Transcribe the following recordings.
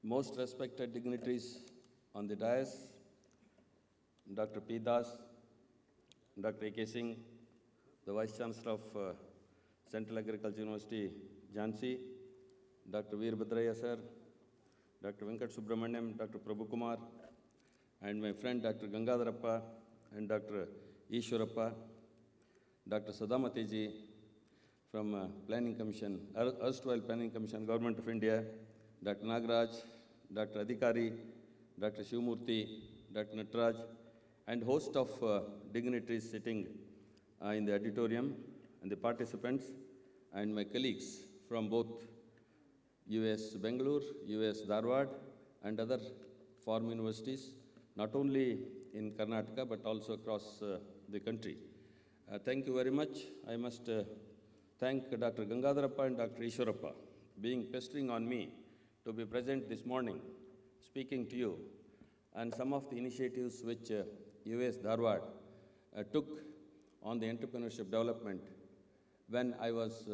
most respected dignitaries on the dais, Dr. P. Das, Dr. A.K. Singh, the Vice-chancellor of Central Agriculture University, Jhansi, Dr. Veerbhadraya sir, Dr. Venkat Subramaniam, Dr. Prabhu Kumar, and my friend Dr. Gangadharappa and Dr. Ishwarappa, Dr. Sadamateji from Planning Commission, erstwhile Planning Commission, Government of India, Dr. Nagaraj, Dr. Adhikari, Dr. Shivamurthy, Dr. Nataraj, and host of dignitaries sitting in the auditorium, and the participants, and my colleagues from both US Bangalore, US Dharwad, and other foreign universities, not only in Karnataka, but also across the country. Thank you very much. I must thank Dr. Gangadharappa and Dr. Ishwarappa being pestering on me to be present this morning, speaking to you, and some of the initiatives which US Dharwad took on the entrepreneurship development when I was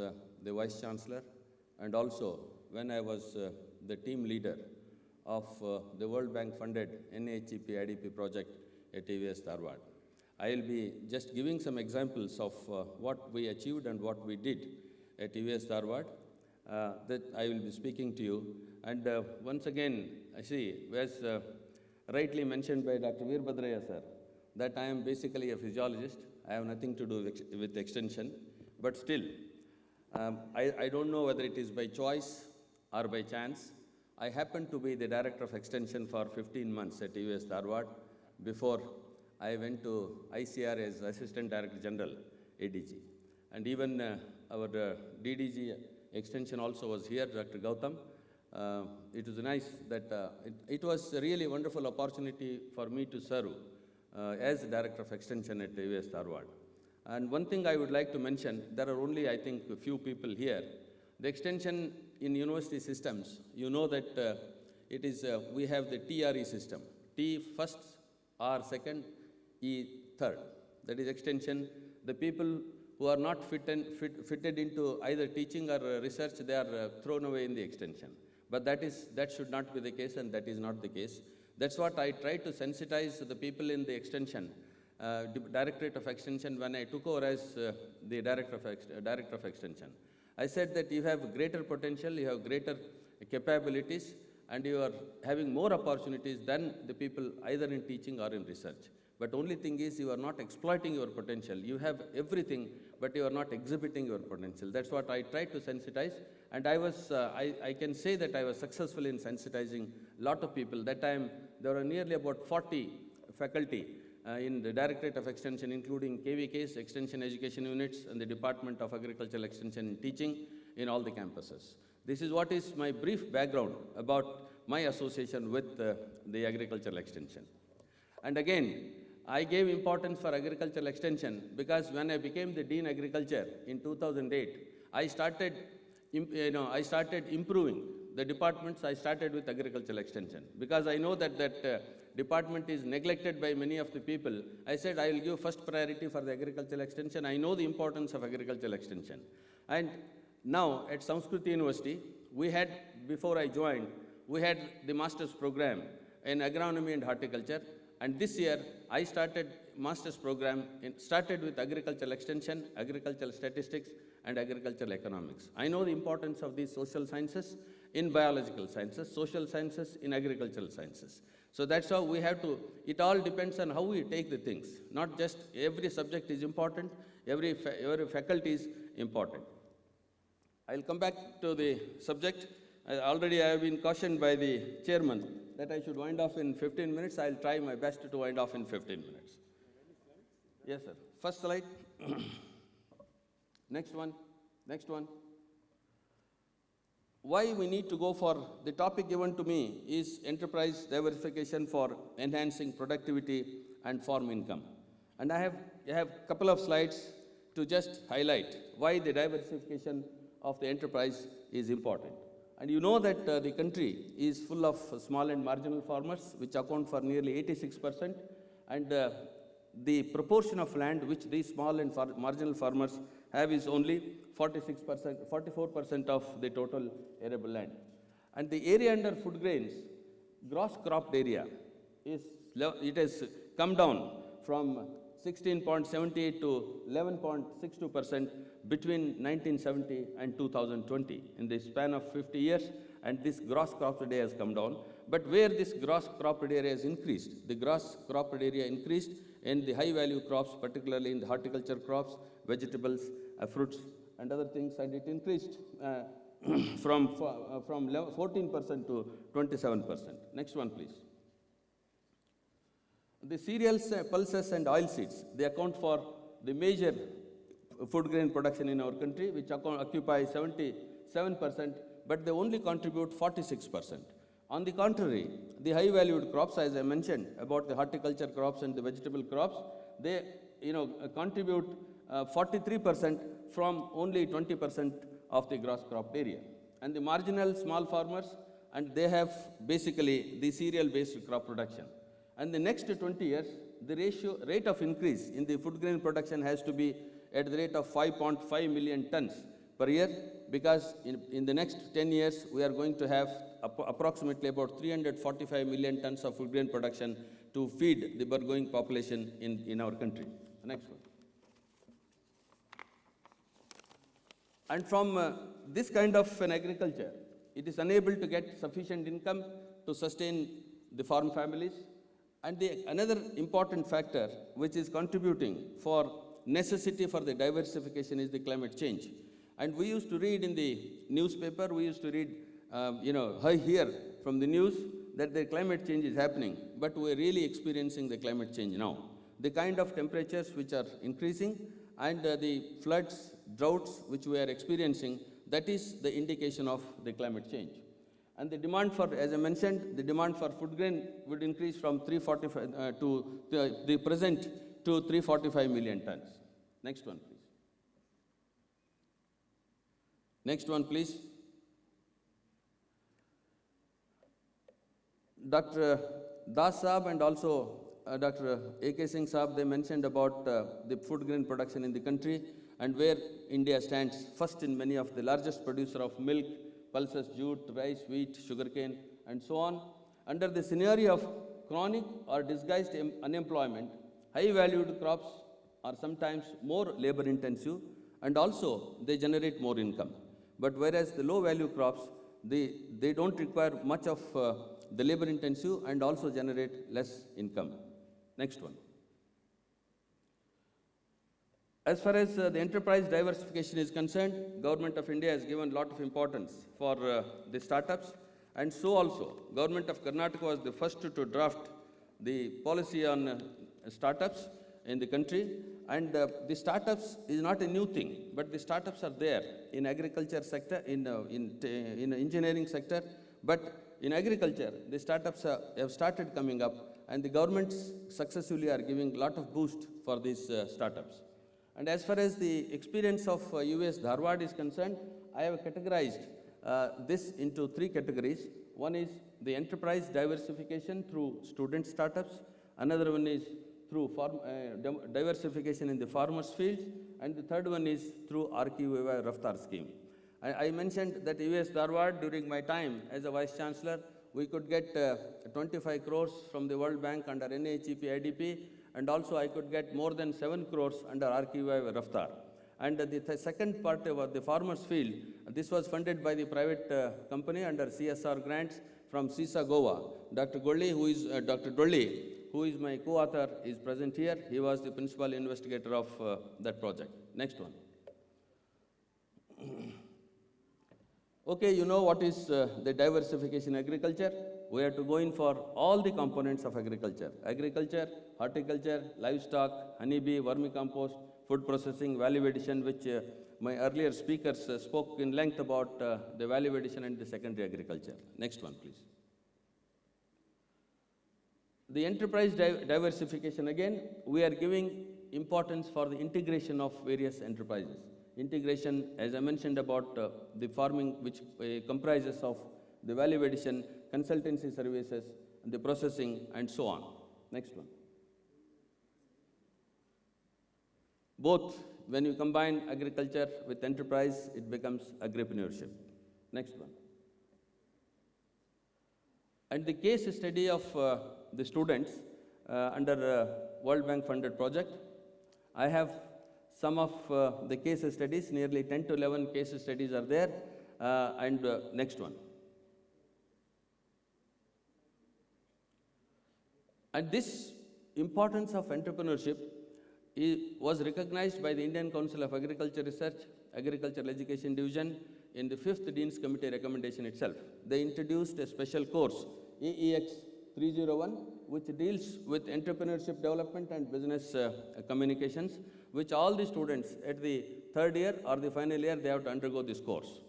the Vice-chancellor, and also when I was the team leader of the World Bank funded NHEP IDP project at US Dharwad. I will be just giving some examples of what we achieved and what we did at US Dharwad that I will be speaking to you. And once again, I see, as rightly mentioned by Dr. Veerbhadraya sir, that I am basically a physiologist. I have nothing to do with extension, but still, I don't know whether it is by choice or by chance. I happened to be the director of extension for 15 months at US Dharwad before I went to ICR as Assistant Director General, ADG. And even our DDG extension also was here, Dr. Gautam. It was nice that it was a really wonderful opportunity for me to serve as Director of Extension at US Dharwad. And one thing I would like to mention, there are only, I think, a few people here. The extension in university systems, you know that it is, we have the TRE system, T first, R second, E third. That is extension. The people who are not fitted into either teaching or research, they are thrown away in the extension. But that should not be the case, and that is not the case. That's what I try to sensitize the people in the extension, Directorate of Extension, when I took over as the Director of Extension. I said that you have greater potential, you have greater capabilities, and you are having more opportunities than the people either in teaching or in research. But only thing is you are not exploiting your potential. You have everything, but you are not exhibiting your potential. That's what I tried to sensitize, and I can say that I was successful in sensitizing a lot of people. That time, there were nearly about 40 faculty in the Directorate of Extension, including KVKs, Extension Education Units, and the Department of Agricultural Extension and Teaching in all the campuses. This is what is my brief background about my association with the agricultural extension. And again, I gave importance for agricultural extension because when I became the Dean Agriculture in 2008, I started improving the departments. I started with agricultural extension because I know that department is neglected by many of the people. I said I will give first priority for the agricultural extension. I know the importance of agricultural extension. And now at Samskriti University, we had, before I joined, we had the master's program in agronomy and horticulture. And this year, I started master's program, started with agricultural extension, agricultural statistics, and agricultural economics. I know the importance of these social sciences in biological sciences, social sciences in agricultural sciences. So that's how we have to, it all depends on how we take the things. Not just every subject is important, every faculty is important. I'll come back to the subject. Already I have been cautioned by the chairman that I should wind off in 15 minutes. I'll try my best to wind off in 15 minutes. Yes, sir. First slide. Next one. Next one. Why we need to go for, the topic given to me is enterprise diversification for enhancing productivity and farm income. And I have a couple of slides to just highlight why the diversification of the enterprise is important. And you know that the country is full of small and marginal farmers, which account for nearly 86%, and the proportion of land which these small and marginal farmers have is only 46%, 44% of the total arable land. And the area under food grains, gross cropped area, it has come down from 16.78 to 11.62% between 1970 and 2020 in the span of 50 years, and this gross cropped area has come down. But where this gross cropped area has increased, the gross cropped area increased in the high value crops, particularly in the horticulture crops, vegetables, fruits and other things, and it increased from 14% to 27%. Next one, please. The cereals, pulses and oil seeds, they account for the major food grain production in our country, which occupy 77%, but they only contribute 46%. On the contrary, the high valued crops, as I mentioned about the horticulture crops and the vegetable crops, they contribute 43% from only 20% of the gross cropped area. And the marginal small farmers, and they have basically the cereal based crop production. And the next 20 years, the rate of increase in the food grain production has to be at the rate of 5.5 million tons per year, because in the next 10 years, we are going to have approximately about 345 million tons of food grain production to feed the burgeoning population in our country. The next one. And from this kind of an agriculture, it is unable to get sufficient income to sustain the farm families. And another important factor which is contributing for necessity for the diversification is the climate change. And we used to read in the newspaper, we used to read, hear from the news that the climate change is happening, but we're really experiencing the climate change now. The kind of temperatures which are increasing and the floods, droughts which we are experiencing, that is the indication of the climate change. And the demand for, as I mentioned, the demand for food grain would increase from 345 to the present to 345 million tons. Next one, please. Next one, please. Dr. Das Saab and also Dr. A.K. Singh Saab, they mentioned about the food grain production in the country and where India stands first in many of the largest producer of milk, pulses, jute, rice, wheat, sugarcane, and so on. Under the scenario of chronic or disguised unemployment, high-valued crops are sometimes more labor-intensive and also they generate more income. But whereas the low-value crops, they don't require much of the labor-intensive and also generate less income. Next one. As far as the enterprise diversification is concerned, Government of India has given a lot of importance for the startups, and so also Government of Karnataka was the first to draft the policy on startups in the country. And the startups is not a new thing, but the startups are there in agriculture sector, in engineering sector, but in agriculture, the startups have started coming up, and the governments successively are giving a lot of boost for these startups. And as far as the experience of US Dharwad is concerned, I have categorized this into three categories. One is the enterprise diversification through student startups. Another one is through diversification in the farmers' fields. And the third one is through RQVY Raftar scheme. I mentioned that US Dharwad, during my time as a Vice-chancellor, we could get 25 crores from the World Bank under NHEP IDP, and also I could get more than 7 crores under RQVY Raftar. And the second part of the farmers' field, this was funded by the private company under CSR grants from CISA Goa. Dr. Dolly, who is my co-author, is present here. He was the principal investigator of that project. Next one. Okay, you know what is the diversification agriculture? We have to go in for all the components of agriculture. Agriculture, horticulture, livestock, honeybee, vermicompost, food processing, value addition, which my earlier speakers spoke in length about the value addition and the secondary agriculture. Next one, please. The enterprise diversification, again, we are giving importance for the integration of various enterprises. Integration, as I mentioned about the farming, which comprises of the value addition, consultancy services, the processing, and so on. Next one. Both, when you combine agriculture with enterprise, it becomes agripreneurship. Next one. And the case study of the students under World Bank funded project, I have some of the case studies, nearly 10 to 11 case studies are there. Next one. And this importance of entrepreneurship was recognized by the Indian Council of Agriculture Research, Agricultural Education Division in the 5th Dean's Committee recommendation itself. They introduced a special course, AEX 301, which deals with entrepreneurship development and business communications, which all the students at the third year or the final year, they have to undergo this course.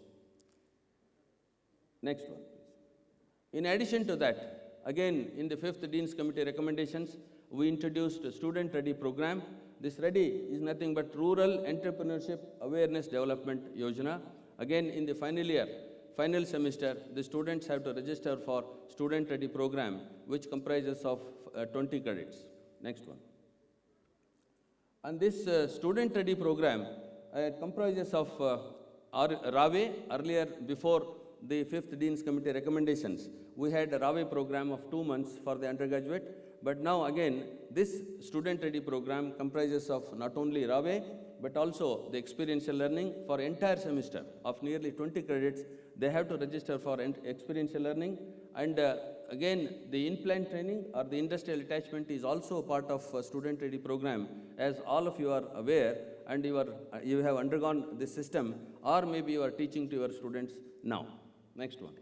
Next one, please. In addition to that, again, in the 5th Dean's Committee recommendations, we introduced a student ready program. This ready is nothing but Rural Entrepreneurship Awareness Development Yojana. Again, in the final year, final semester, the students have to register for student ready program, which comprises of 20 credits. Next one. And this student ready program comprises of RAVE. Earlier, before the 5th Dean's Committee recommendations, we had a RAVE program of 2 months for the undergraduate. But now again, this student ready program comprises of not only RAVE, but also the experiential learning for entire semester of nearly 20 credits. They have to register for experiential learning. And again, the in-plant training or the industrial attachment is also a part of student ready program, as all of you are aware, and you have undergone this system, or maybe you are teaching to your students now. Next one.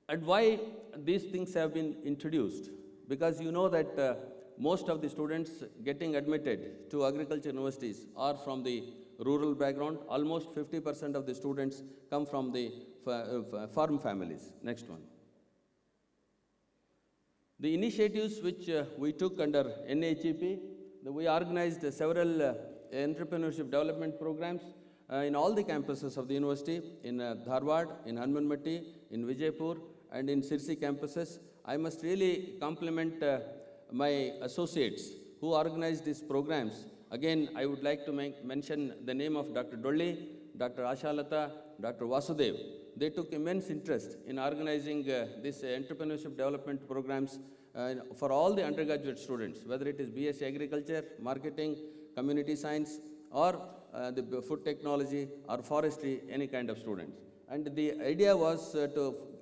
And why these things have been introduced? Because you know that most of the students getting admitted to agriculture universities are from the rural background. Almost 50% of the students come from the farm families. Next one. The initiatives which we took under NHEP, we organized several entrepreneurship development programs in all the campuses of the university, in Dharwad, in Hanmanmatti, in Vijaypur, and in Sirsi campuses. I must really compliment my associates who organized these programs. Again, I would like to mention the name of Dr. Dolli, Dr. Ashalata, Dr. Vasudev. They took immense interest in organizing these entrepreneurship development programs for all the undergraduate students, whether it is BSc Agriculture, Marketing, Community Science, or the food technology or forestry, any kind of students. And the idea was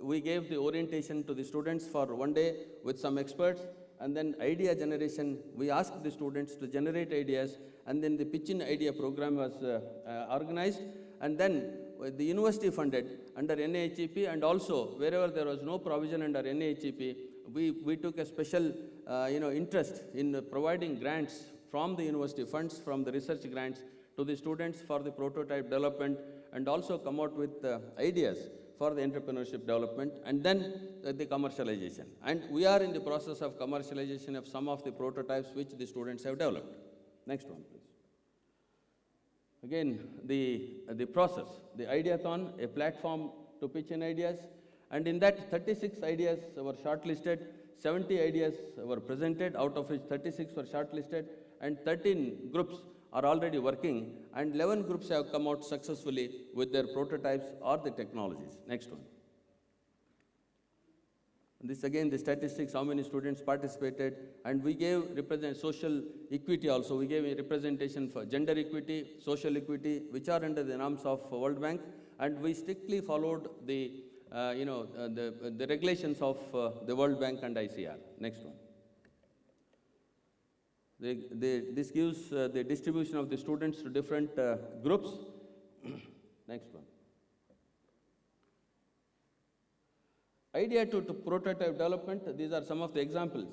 we gave the orientation to the students for 1 day with some experts, and then idea generation, we asked the students to generate ideas, and then the pitch-in idea program was organized, and then the university funded under NAHEP, and also wherever there was no provision under NAHEP, we took a special interest in providing grants from the university funds, from the research grants to the students for the prototype development, and also come out with ideas for the entrepreneurship development, and then the commercialization. And we are in the process of commercialization of some of the prototypes which the students have developed. Next one, please. Again, the process, the Ideathon, a platform to pitch in ideas, and in that 36 ideas were shortlisted, 70 ideas were presented, out of which 36 were shortlisted, and 13 groups are already working, and 11 groups have come out successfully with their prototypes or the technologies. Next one. This again, the statistics, how many students participated, and we gave social equity also. We gave a representation for gender equity, social equity, which are under the norms of World Bank, and we strictly followed the regulations of the World Bank and ICR. Next one. This gives the distribution of the students to different groups. Next one. Idea to prototype development, these are some of the examples.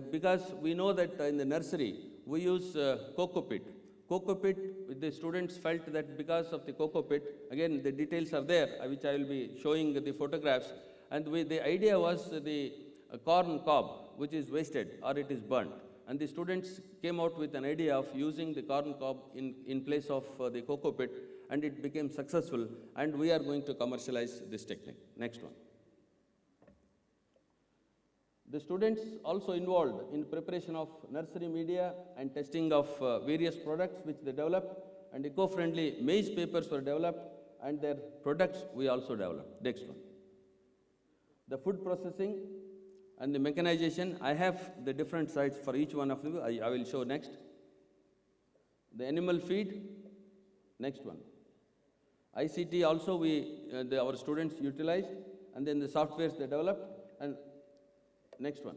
Because we know that in the nursery, we use cocoa pit. Cocoa pit, the students felt that because of the cocoa pit, again, the details are there, which I will be showing the photographs. And the idea was the corn cob, which is wasted or it is burnt. And the students came out with an idea of using the corn cob in place of the cocoa pit, and it became successful, and we are going to commercialize this technique. Next one. The students also involved in preparation of nursery media and testing of various products which they developed, and eco-friendly maize papers were developed, and their products we also develop. Next one. The food processing and the mechanization, I have the different sites for each one of them. I will show next. The animal feed, next one. ICT also our students utilized, and then the softwares they developed, and next one.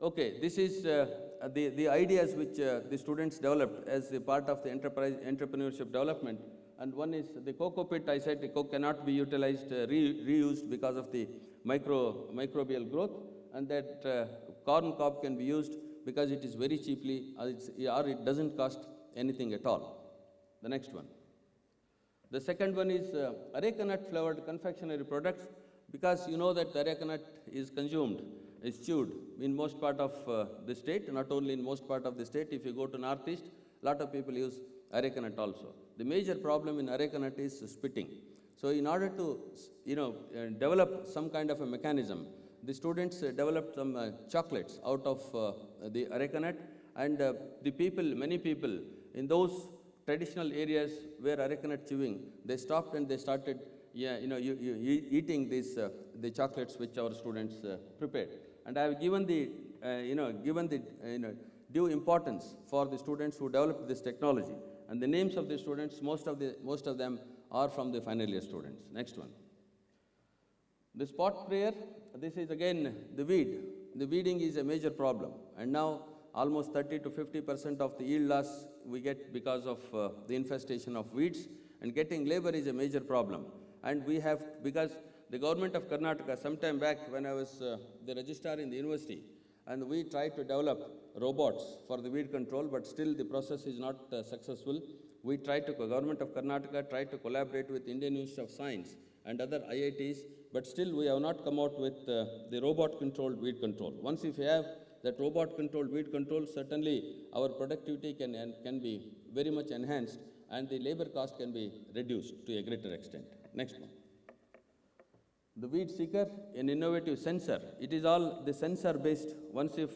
Okay, this is the ideas which the students developed as a part of the entrepreneurship development. And one is the cocoa pit. I said the coke cannot be utilized, reused because of the microbial growth, and that corn cob can be used because it is very cheaply, or it doesn't cost anything at all. The next one. The second one is areca nut flavored confectionery products, because you know that the areca nut is consumed, is chewed in most part of the state, not only in most part of the state. If you go to northeast, a lot of people use areca nut also. The major problem in areca nut is spitting. So in order to develop some kind of a mechanism, the students developed some chocolates out of the areca nut, and many people in those traditional areas where areca nut chewing, they stopped and they started eating the chocolates which our students prepared. And I have given the due importance for the students who developed this technology. And the names of the students, most of them are from the final year students. Next one. The spot sprayer, this is again the weed. The weeding is a major problem, and now almost 30 to 50% of the yield loss we get because of the infestation of weeds, and getting labor is a major problem. And we have, because the government of Karnataka, sometime back when I was the registrar in the university, and we tried to develop robots for the weed control, but still the process is not successful. Government of Karnataka tried to collaborate with Indian Institute of Science and other IITs, but still we have not come out with the robot-controlled weed control. Once if you have that robot-controlled weed control, certainly our productivity can be very much enhanced, and the labor cost can be reduced to a greater extent. Next one. The weed seeker, an innovative sensor. It is all the sensor-based. Once if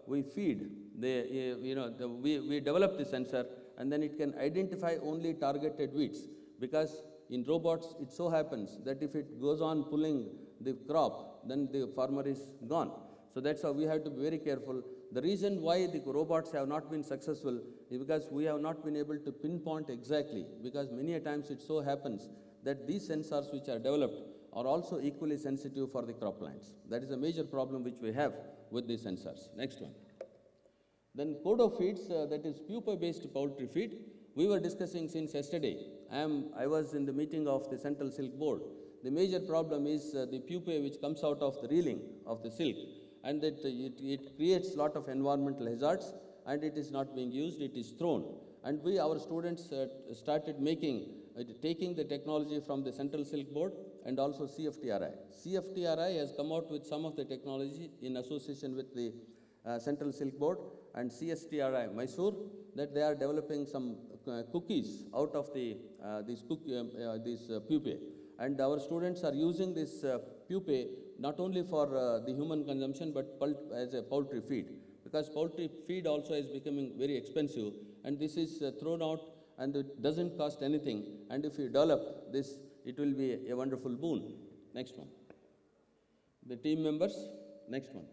we feed, we develop the sensor, and then it can identify only targeted weeds. Because in robots, it so happens that if it goes on pulling the crop, then the farmer is gone. So that's how we have to be very careful. The reason why the robots have not been successful is because we have not been able to pinpoint exactly, because many a times it so happens that these sensors which are developed are also equally sensitive for the croplands. That is a major problem which we have with these sensors. Next one. Then Kodo feeds, that is pupa-based poultry feed. We were discussing since yesterday. I was in the meeting of the Central Silk Board. The major problem is the pupae which comes out of the reeling of the silk, and that it creates a lot of environmental hazards, and it is not being used, it is thrown. And our students started taking the technology from the Central Silk Board and also CFTRI. CFTRI has come out with some of the technology in association with the Central Silk Board and CSTRI Mysore, that they are developing some cookies out of these pupae. And our students are using this pupae not only for the human consumption, but as a poultry feed. Because poultry feed also is becoming very expensive, and this is thrown out, and it doesn't cost anything. And if you develop this, it will be a wonderful boon. Next one. The team members. Next one.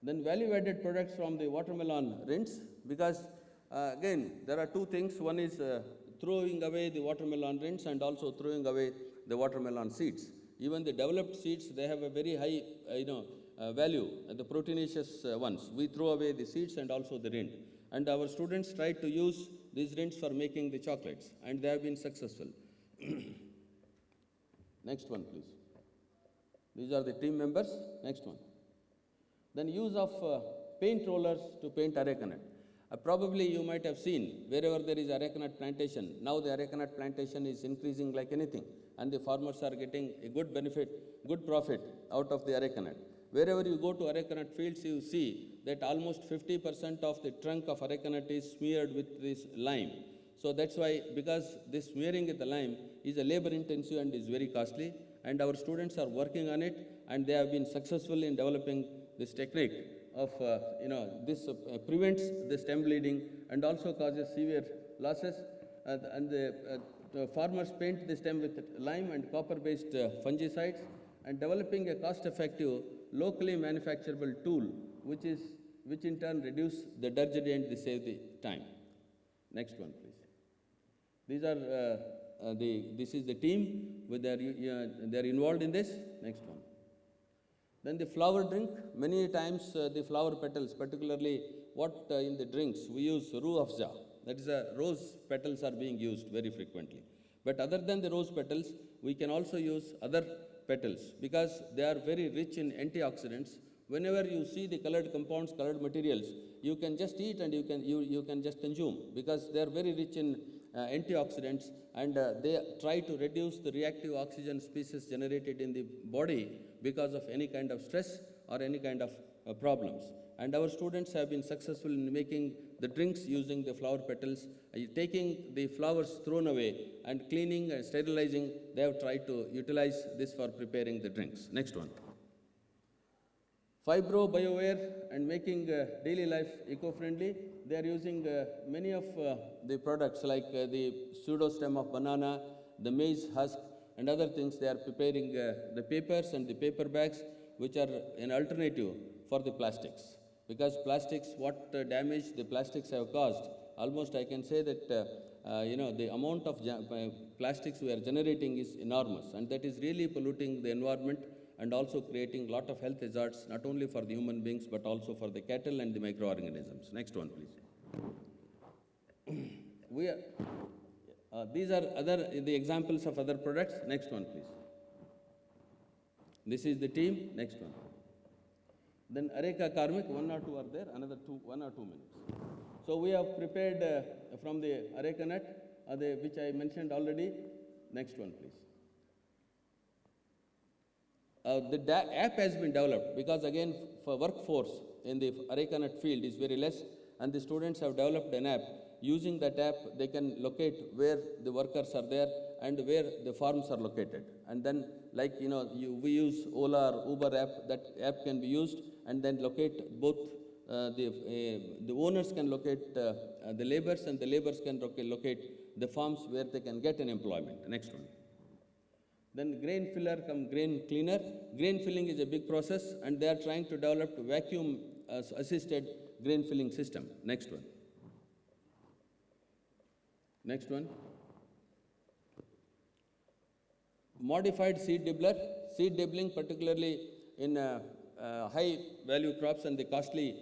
Then value-added products from the watermelon rinds, because again, there are two things. One is throwing away the watermelon rinds and also throwing away the watermelon seeds. Even the developed seeds, they have a very high value, the proteinaceous ones. We throw away the seeds and also the rind. And our students try to use these rinds for making the chocolates, and they have been successful. Next one, please. These are the team members. Next one. Then use of paint rollers to paint areca nut. Probably you might have seen wherever there is areca nut plantation, now the areca nut plantation is increasing like anything, and the farmers are getting a good benefit, good profit out of the areca nut. Wherever you go to areca nut fields, you see that almost 50% of the trunk of areca nut is smeared with this lime. So that's why, because this smearing with the lime is a labor intensive and is very costly, and our students are working on it, and they have been successful in developing this technique of, this prevents the stem bleeding and also causes severe losses. And farmers paint the stem with lime and copper-based fungicides, and developing a cost-effective, locally manufacturable tool, which in turn reduce the drudgery and they save the time. Next one, please. These are this is the team. They are involved in this. Next one. Then the flower drink. Many times the flower petals, particularly what in the drinks we use rue afza. That is rose petals are being used very frequently. But other than the rose petals, we can also use other petals because they are very rich in antioxidants. Whenever you see the colored compounds, colored materials, you can just eat and you can just consume because they are very rich in antioxidants, and they try to reduce the reactive oxygen species generated in the body because of any kind of stress or any kind of problems. And our students have been successful in making the drinks using the flower petals, taking the flowers thrown away and cleaning and sterilizing. They have tried to utilize this for preparing the drinks. Next one. Fibro BioWare and making daily life eco-friendly. They are using many of the products like the pseudo stem of banana, the maize husk, and other things. They are preparing the papers and the paper bags, which are an alternative for the plastics. Because plastics, what damage the plastics have caused, almost I can say that the amount of plastics we are generating is enormous, and that is really polluting the environment and also creating a lot of health hazards, not only for the human beings, but also for the cattle and the microorganisms. Next one, please. These are the examples of other products. Next one, please. This is the team. Next one. Then Areca Karmik, 1 or 2 are there, another 1 or 2 minutes. So we have prepared from the Areca nut, which I mentioned already. Next one, please. The app has been developed because, again, for workforce in the Areca nut field is very less, and the students have developed an app. Using that app, they can locate where the workers are there and where the farms are located. And then, like, we use Ola or Uber app, that app can be used and then locate both the owners can locate the laborers, and the laborers can locate the farms where they can get an employment. Next one. Then grain filler come grain cleaner. Grain filling is a big process, and they are trying to develop vacuum assisted grain filling system. Next one. Next one. Modified seed dibbler. Seed dibbling, particularly in high value crops and the costly,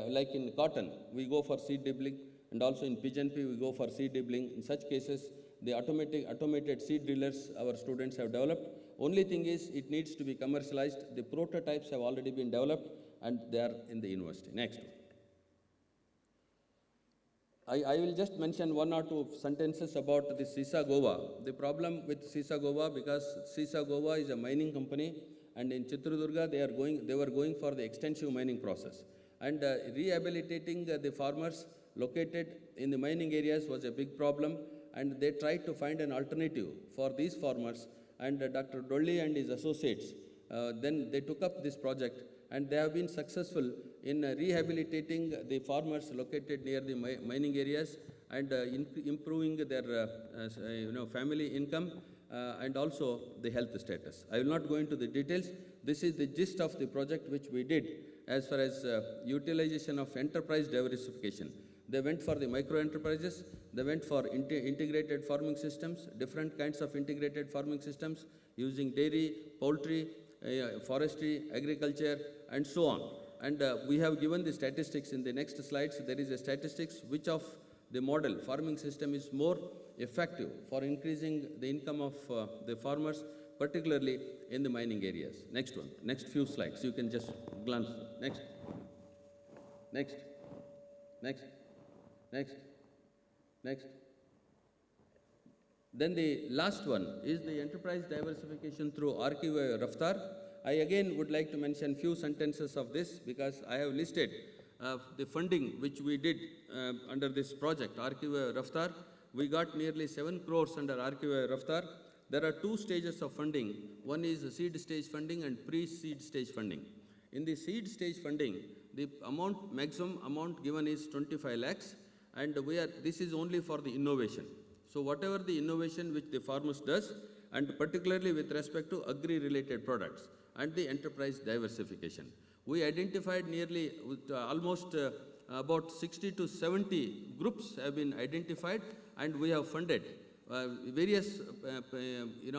like in cotton, we go for seed dibbling, and also in pigeon pea, we go for seed dibbling. In such cases, the automated seed drillers our students have developed. Only thing is, it needs to be commercialized. The prototypes have already been developed, and they are in the university. Next. I will just mention 1 or 2 sentences about the Sisa Goa. The problem with Sisa Goa, because Sisa Goa is a mining company, and in Chitradurga they were going for the extensive mining process. And rehabilitating the farmers located in the mining areas was a big problem, and they tried to find an alternative for these farmers. And Dr. Dolly and his associates, then they took up this project, and they have been successful in rehabilitating the farmers located near the mining areas and improving their family income and also the health status. I will not go into the details. This is the gist of the project which we did as far as utilization of enterprise diversification. They went for the micro enterprises, they went for integrated farming systems, different kinds of integrated farming systems using dairy, poultry, forestry, agriculture, and so on. And we have given the statistics in the next slides. There is a statistics which of the model farming system is more effective for increasing the income of the farmers, particularly in the mining areas. Next one, next few slides, you can just glance. Next, next, next, next, next. Then the last one is the enterprise diversification through RQA Raftar. I again would like to mention few sentences of this because I have listed the funding which we did under this project, RQA Raftar. We got nearly 7 crores under RQA Raftar. There are 2 stages of funding. One is the seed stage funding and pre-seed stage funding. In the seed stage funding, the maximum amount given is 25 lakhs, and this is only for the innovation. So whatever the innovation which the farmers does, and particularly with respect to agri-related products and the enterprise diversification. We identified nearly almost about 60 to 70 groups have been identified, and we have funded various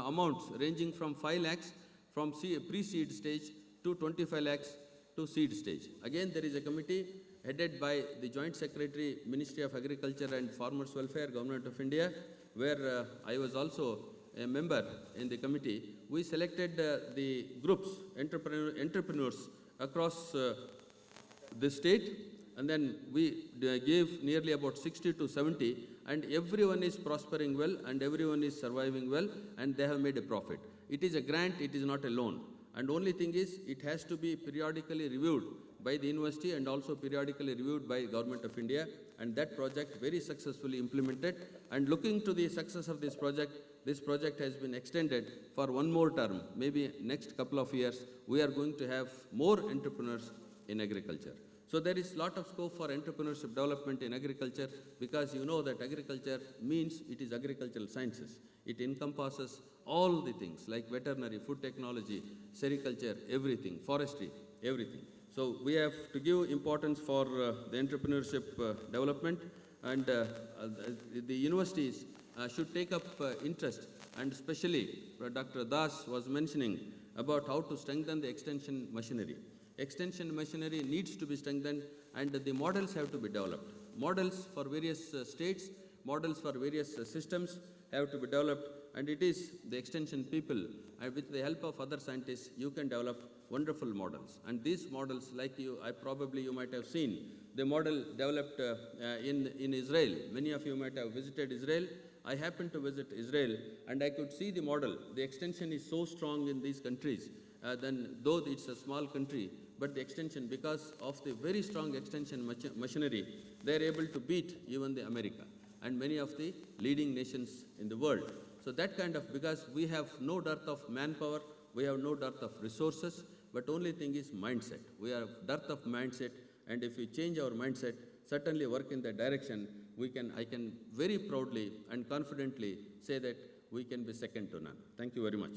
amounts ranging from 5 lakhs from pre-seed stage to 25 lakhs to seed stage. Again, there is a committee headed by the Joint Secretary, Ministry of Agriculture and Farmers Welfare, Government of India, where I was also a member in the committee. We selected the groups, entrepreneurs across the state, and then we gave nearly about 60 to 70, and everyone is prospering well and everyone is surviving well, and they have made a profit. It is a grant, it is not a loan. And only thing is, it has to be periodically reviewed by the university and also periodically reviewed by Government of India, and that project very successfully implemented. And looking to the success of this project has been extended for one more term, maybe next couple of years. We are going to have more entrepreneurs in agriculture. So there is lot of scope for entrepreneurship development in agriculture, because you know that agriculture means it is agricultural sciences. It encompasses all the things like veterinary, food technology, sericulture, everything, forestry, everything. So we have to give importance for the entrepreneurship development, and the universities should take up interest, and especially Dr. Das was mentioning about how to strengthen the extension machinery. Extension machinery needs to be strengthened, and the models have to be developed. Models for various states, models for various systems have to be developed, and it is the extension people, and with the help of other scientists, you can develop wonderful models. And these models, like you might have seen, the model developed in Israel. Many of you might have visited Israel. I happened to visit Israel, and I could see the model. The extension is so strong in these countries, though it's a small country, but the extension, because of the very strong extension machinery, they are able to beat even the America and many of the leading nations in the world. So that kind of, because we have no dearth of manpower, we have no dearth of resources, but only thing is mindset. We have dearth of mindset, and if we change our mindset, certainly work in that direction, I can very proudly and confidently say that we can be second to none. Thank you very much.